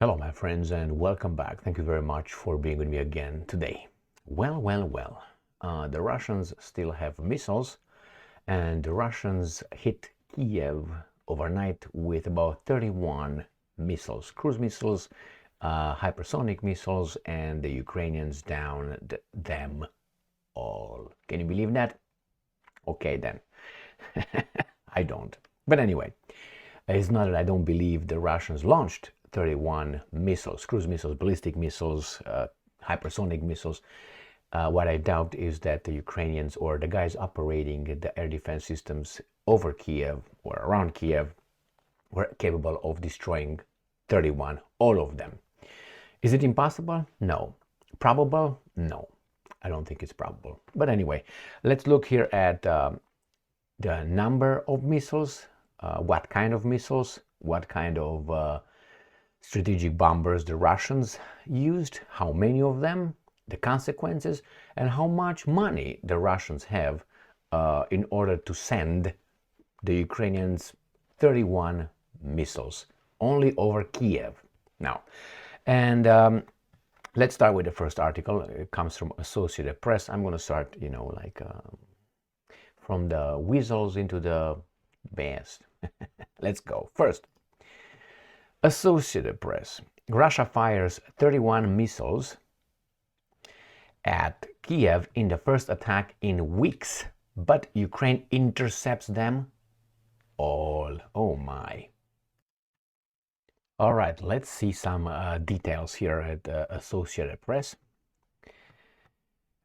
Hello, my friends, and welcome back. Thank you very much for being with me again today. Well. The Russians still have missiles, and the Russians hit Kiev overnight with about 31 missiles, cruise missiles, hypersonic missiles, and the Ukrainians downed them all. Can you believe that? Okay, then. I don't. But anyway, it's not that I don't believe the Russians launched 31 missiles, cruise missiles, ballistic missiles, hypersonic missiles. What I doubt is that the Ukrainians or the guys operating the air defense systems over Kiev or around Kiev were capable of destroying 31, all of them. Is it impossible? No. Probable? No. I don't think it's probable. But anyway, let's look here at the number of missiles, what kind of missiles, what kind of strategic bombers the Russians used, how many of them, the consequences, and how much money the Russians have in order to send the Ukrainians 31 missiles only over Kiev. Now, and let's start with the first article. It comes from Associated Press. I'm going to start, from the weasels into the best. Let's go. First, Associated Press. Russia fires 31 missiles at Kiev in the first attack in weeks, but Ukraine intercepts them all. Oh my. All right, let's see some details here at Associated Press.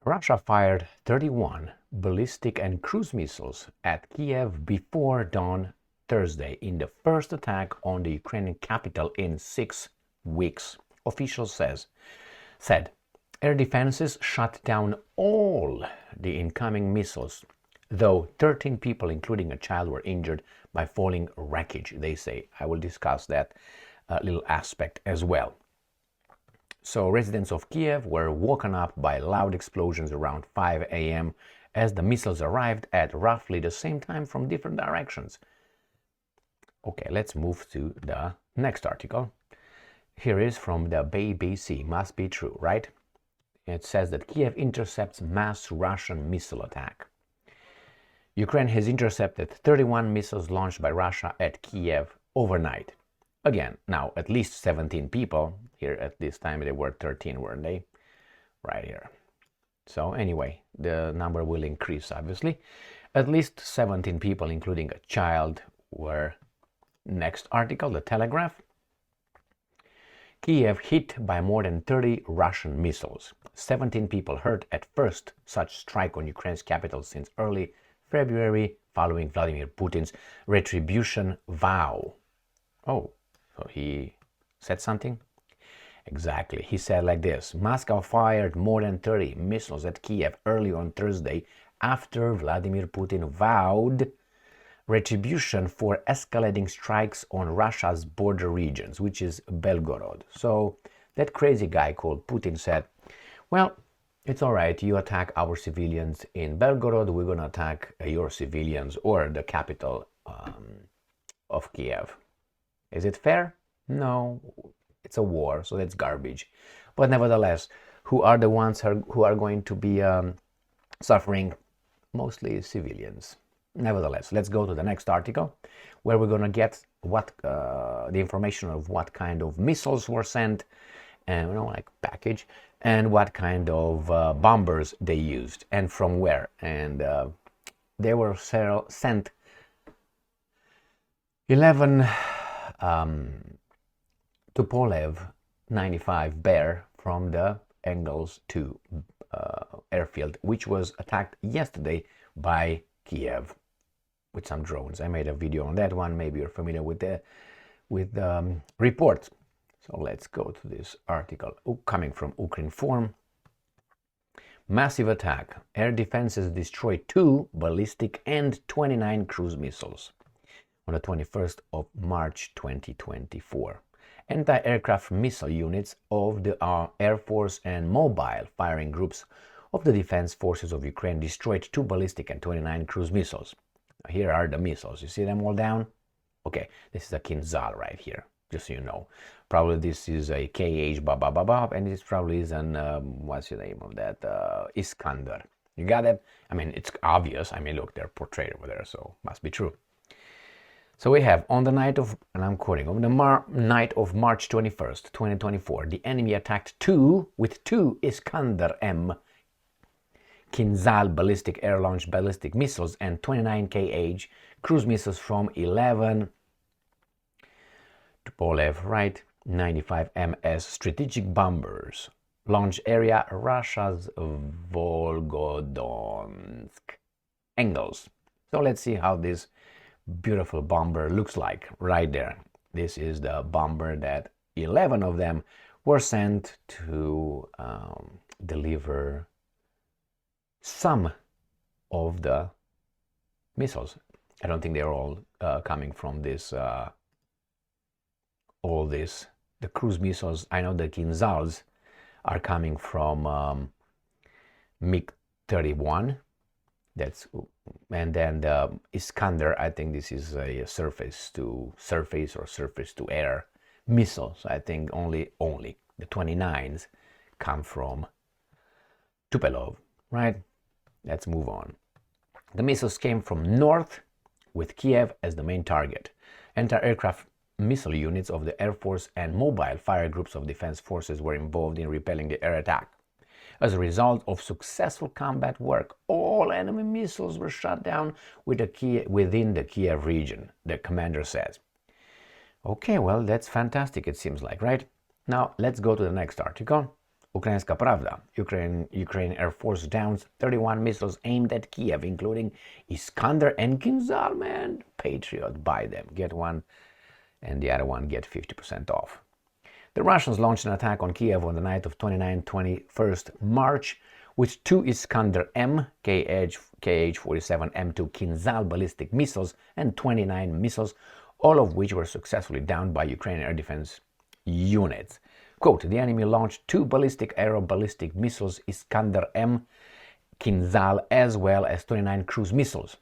Russia fired 31 ballistic and cruise missiles at Kiev before dawn Thursday in the first attack on the Ukrainian capital in 6 weeks. Officials said air defenses shot down all the incoming missiles, though 13 people, including a child, were injured by falling wreckage, they say. I will discuss that little aspect as well. So residents of Kiev were woken up by loud explosions around 5 a.m. as the missiles arrived at roughly the same time from different directions. Okay, let's move to the next article. Here is from the BBC. Must be true, right? It says that Kiev intercepts mass Russian missile attack. Ukraine has intercepted 31 missiles launched by Russia at Kiev overnight. Again, now at least 17 people. Here at this time they were 13, weren't they? Right here. So anyway, the number will increase, obviously. At least 17 people, including a child, were. Next article, The Telegraph. Kiev hit by more than 30 Russian missiles. 17 people hurt at first such strike on Ukraine's capital since early February, following Vladimir Putin's retribution vow. Oh, so he said something? Exactly. He said like this: Moscow fired more than 30 missiles at Kiev early on Thursday after Vladimir Putin vowed retribution for escalating strikes on Russia's border regions, which is Belgorod. So that crazy guy called Putin said, well, it's all right, you attack our civilians in Belgorod, we're going to attack your civilians or the capital of Kiev. Is it fair? No, it's a war, so that's garbage. But nevertheless, who are the ones who are going to be suffering? Mostly civilians. Nevertheless, let's go to the next article, where we're going to get what the information of what kind of missiles were sent, and like package, and what kind of bombers they used, and from where. And they were sent 11 Tupolev 95 Bear from the Engels 2 airfield, which was attacked yesterday by Kiev with some drones. I made a video on that one. Maybe you're familiar with the report. So let's go to this article coming from Ukrinform. Massive attack. Air defenses destroy 2 ballistic and 29 cruise missiles on the 21st of March 2024. Anti-aircraft missile units of the Air Force and mobile firing groups of the Defense Forces of Ukraine destroyed 2 ballistic and 29 cruise missiles. Here are the missiles. You see them all down? Okay, this is a Kinzhal right here. just so you know. Probably this is a KH blah blah blah blah, and this probably is an what's the name of that, Iskander. You got it? I mean, it's obvious. I mean, look, they're portrayed over there, so must be true. So we have, on the night of, and I'm quoting, on the night of March 21st, 2024, the enemy attacked with two Iskander-M Kinzhal ballistic air-launched ballistic missiles and 29 Kh cruise missiles from 11 Tupolev, right, 95 MS strategic bombers. Launch area, Russia's Volgodonsk angles. So let's see how this beautiful bomber looks like right there. This is the bomber that 11 of them were sent to deliver some of the missiles. I don't think they're all coming from this, the cruise missiles. I know the Kinzhals are coming from MiG-31. That's, and then the Iskander, I think this is a surface to surface or surface to air missile. So I think only the 29s come from Tupolev, right? Let's move on. The missiles came from north with Kiev as the main target. Anti-aircraft missile units of the Air Force and mobile fire groups of defense forces were involved in repelling the air attack. As a result of successful combat work, all enemy missiles were shot down within the Kiev region, the commander says. Okay, well, that's fantastic, it seems like, right? Now, let's go to the next article. Ukrainska Pravda. Ukraine Air Force downs 31 missiles aimed at Kiev, including Iskander and Kinzhal, man. Patriot, buy them. Get one, and the other one get 50% off. The Russians launched an attack on Kiev on the night of 21st March with two Iskander-M Kh-47M2 Kinzhal ballistic missiles and 29 missiles, all of which were successfully downed by Ukrainian air defense units. Quote, the enemy launched two ballistic aero-ballistic missiles, Iskander-M Kinzhal, as well as 29 cruise missiles.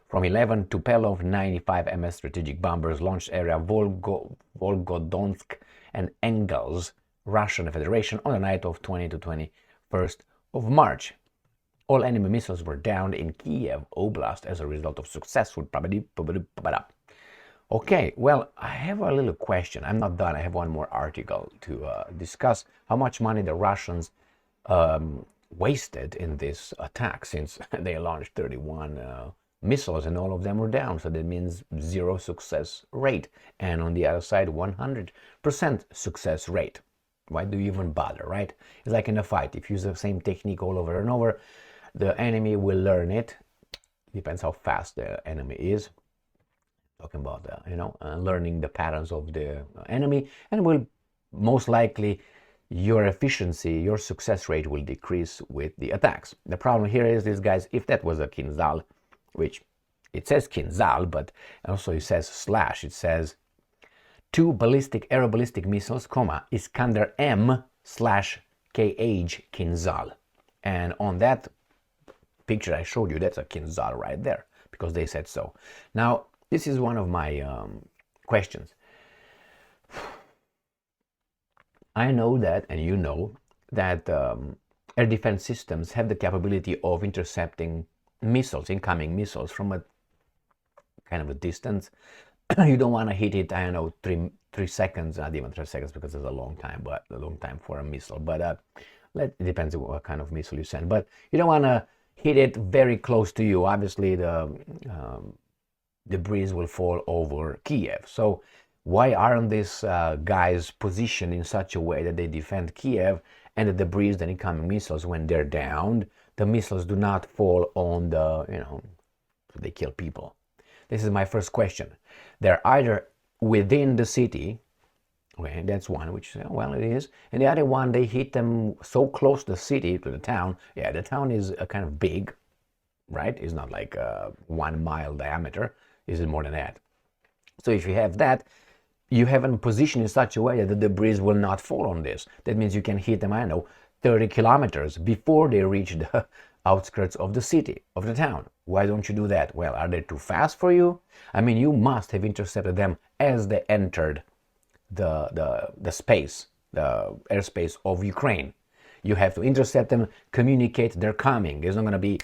From 11 Tupolev 95 MS strategic bombers launched area Volgodonsk and Engels, Russian Federation, on the night of 20 to 21st of March. All enemy missiles were downed in Kiev Oblast as a result of successful. Okay, well, I have a little question. I'm not done. I have one more article to discuss how much money the Russians wasted in this attack, since they launched 31 missiles and all of them were down. So that means 0 success rate. And on the other side, 100% success rate. Why do you even bother, right? It's like in a fight. If you use the same technique all over and over, the enemy will learn it. Depends how fast the enemy is. Talking about, learning the patterns of the enemy, and will most likely your efficiency, your success rate will decrease with the attacks. The problem here is this, guys, if that was a Kinzhal, which it says Kinzhal, but also it says slash, it says two ballistic aeroballistic missiles, Iskander-M / KH Kinzhal. And on that picture I showed you, that's a Kinzhal right there, because they said so. Now, this is one of my questions. I know that, and you know, that air defense systems have the capability of intercepting missiles, incoming missiles, from a kind of a distance. You don't want to hit it, I don't know, 3 seconds, not even 3 seconds, because it's a long time, but a long time for a missile. But it depends on what kind of missile you send. But you don't want to hit it very close to you. Obviously, the debris will fall over Kiev. So why aren't these guys positioned in such a way that they defend Kiev, and the debris, the incoming missiles, when they're downed, the missiles do not fall on the, they kill people? This is my first question. They're either within the city, okay, that's one, which, well, it is, and the other one, they hit them so close to the city, to the town. Yeah, the town is kind of big, right? It's not like 1 mile diameter. Is it more than that? So if you have that, you have them positioned in such a way that the debris will not fall on this. That means you can hit them, 30 kilometers before they reach outskirts of the city, of the town. Why don't you do that? Well, are they too fast for you? I mean, you must have intercepted them as they entered the space, the airspace of Ukraine. You have to intercept them, communicate they're coming. It's not going to be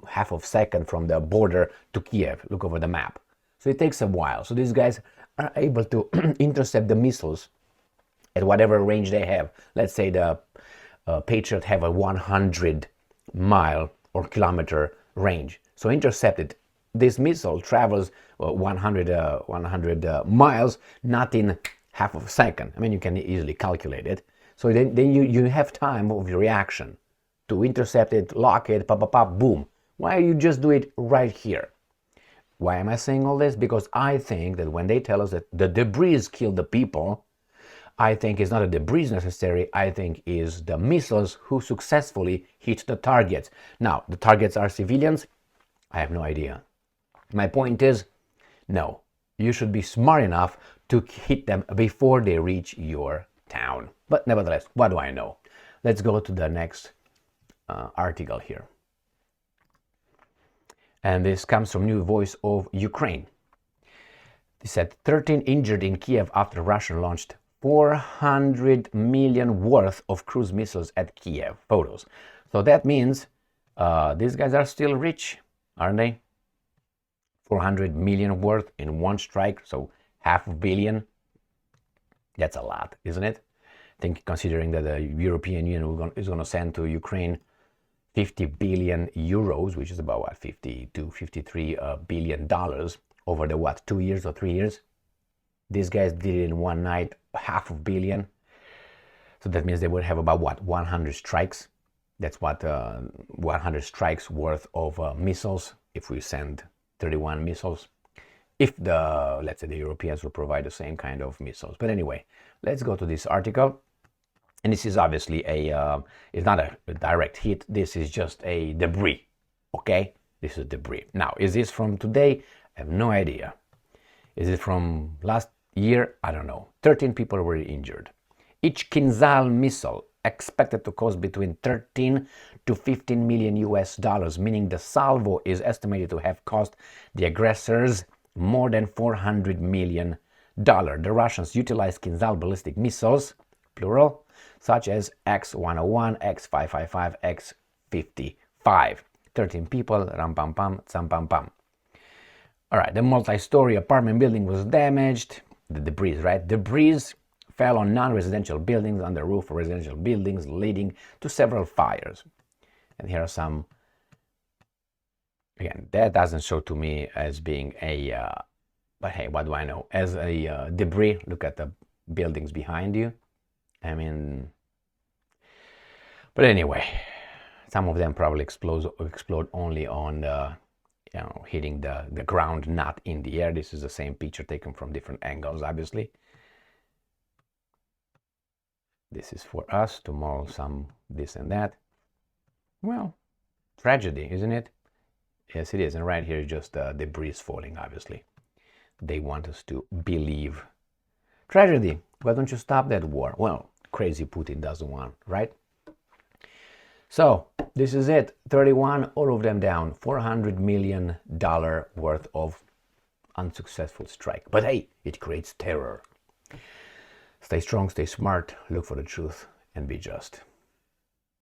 half of a second from the border to Kiev. Look over the map. So it takes a while. So these guys are able to intercept the missiles at whatever range they have. Let's say the Patriot have a 100-mile or kilometer range. So intercepted. This missile travels 100 miles, not in half of a second. I mean, you can easily calculate it. So then you have time of your reaction to intercept it, lock it, pop, pop, pop, boom. Why don't you just do it right here? Why am I saying all this? Because I think that when they tell us that the debris killed the people, I think it's not a debris necessary. I think is the missiles who successfully hit the targets. Now, the targets are civilians. I have no idea. My point is, no, you should be smart enough to hit them before they reach your town. But nevertheless, what do I know? Let's go to the next article here. And this comes from New Voice of Ukraine. They said 13 injured in Kiev after Russia launched 400 million worth of cruise missiles at Kiev. Photos. So that means these guys are still rich, aren't they? 400 million worth in one strike, so $500 million. That's a lot, isn't it? I think considering that the European Union is going to send to Ukraine 50 billion euros, which is about what, 50 to 53 billion dollars over the 2 years or 3 years. These guys did it in one night, $500 million. So that means they would have about what, 100 strikes. That's what 100 strikes worth of missiles if we send 31 missiles. If let's say the Europeans will provide the same kind of missiles. But anyway, let's go to this article. And this is obviously it's not a direct hit. This is just a debris, okay? This is debris. Now, is this from today? I have no idea. Is it from last year? I don't know. 13 people were injured. Each Kinzhal missile expected to cost between 13 to 15 million US dollars, meaning the salvo is estimated to have cost the aggressors more than $400 million. The Russians utilized Kinzhal ballistic missiles, plural, such as X-101, X-555, X-55. 13 people, ram pam pam, tsam pam pam. All right, the multi-story apartment building was damaged. The debris, right? Debris fell on non-residential buildings, on the roof of residential buildings, leading to several fires. And here are some. Again, that doesn't show to me as being but hey, what do I know? As a debris, look at the buildings behind you. I mean, but anyway, some of them probably explode only on hitting the ground, not in the air. This is the same picture taken from different angles, obviously. This is for us, tomorrow some this and that. Well, tragedy, isn't it? Yes, it is. And right here, just debris falling, obviously. They want us to believe. Tragedy. Why don't you stop that war? Well, crazy Putin doesn't want, right? So, this is it. 31, all of them down. $400 million worth of unsuccessful strike. But hey, it creates terror. Stay strong, stay smart, look for the truth, and be just.